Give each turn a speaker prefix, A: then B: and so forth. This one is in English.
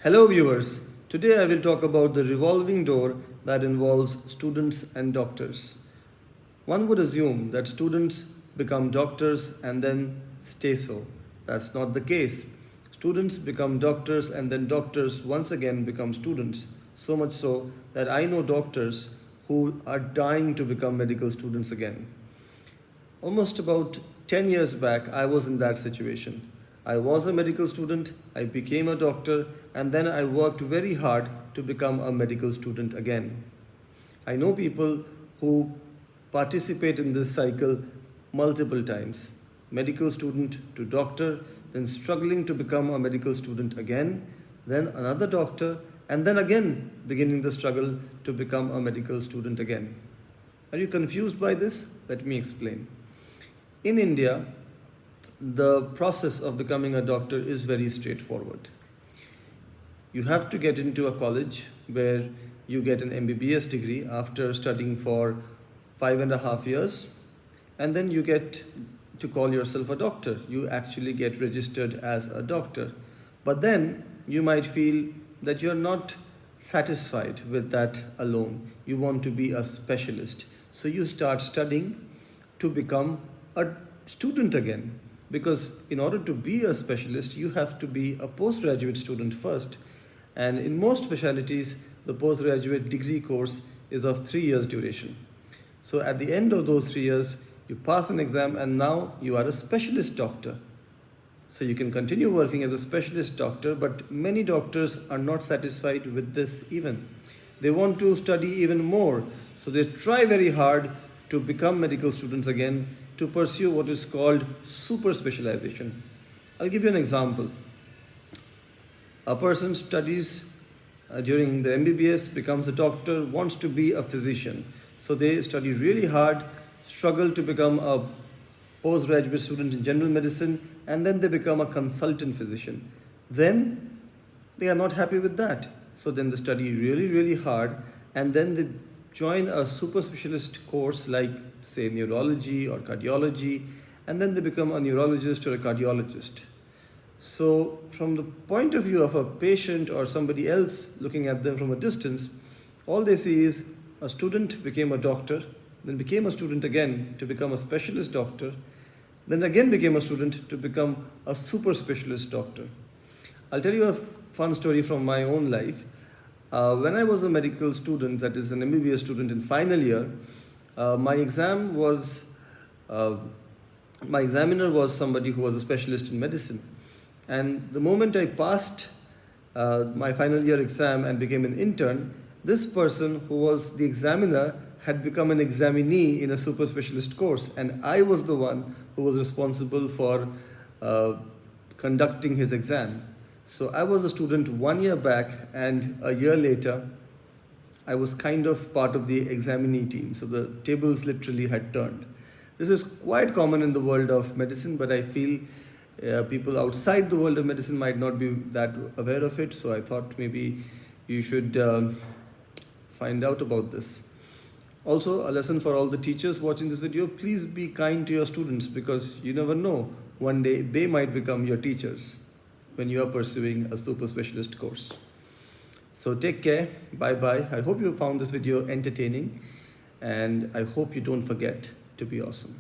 A: Hello viewers, today I will talk about the revolving door that involves students and doctors. One would assume that students become doctors and then stay so. That's not the case. Students become doctors and then doctors once again become students. So much so that I know doctors who are dying to become medical students again. Almost about 10 years back, I was in that situation. I was a medical student, I became a doctor, and then I worked very hard to become a medical student again. I know people who participate in this cycle multiple times. Medical student to doctor, then struggling to become a medical student again, then another doctor, and then again beginning the struggle to become a medical student again. Are you confused by this? Let me explain. In India, the process of becoming a doctor is very straightforward. You have to get into a college where you get an MBBS degree after studying for 5.5 years, and then you get to call yourself a doctor. You actually get registered as a doctor. But then you might feel that you're not satisfied with that alone. You want to be a specialist. So you start studying to become a student again. Because in order to be a specialist, you have to be a postgraduate student first. And in most specialties, the postgraduate degree course is of 3 years duration. So at the end of those 3 years, you pass an exam and now you are a specialist doctor. So you can continue working as a specialist doctor, but many doctors are not satisfied with this even. They want to study even more. So they try very hard to become medical students again, to pursue what is called super specialization. I'll give you an example. A person studies during the MBBS, becomes a doctor, wants to be a physician. So they study really hard, struggle to become a postgraduate student in general medicine, and then they become a consultant physician. Then they are not happy with that. So then they study really, really hard, and then they join a super specialist course like, say, neurology or cardiology, and then they become a neurologist or a cardiologist. So from the point of view of a patient or somebody else looking at them from a distance, all they see is a student became a doctor, then became a student again to become a specialist doctor, then again became a student to become a super specialist doctor. I'll tell you a fun story from my own life. When I was a medical student, that is an MBBS student in final year, my examiner was somebody who was a specialist in medicine. And the moment I passed my final year exam and became an intern, this person who was the examiner had become an examinee in a super specialist course, and I was the one who was responsible for conducting his exam. So I was a student 1 year back, and a year later, I was kind of part of the examinee team. So the tables literally had turned. This is quite common in the world of medicine, but I feel people outside the world of medicine might not be that aware of it. So I thought maybe you should find out about this. Also, a lesson for all the teachers watching this video: please be kind to your students, because you never know, one day they might become your teachers when you are pursuing a super specialist course. So take care, bye-bye. I hope you found this video entertaining, and I hope you don't forget to be awesome.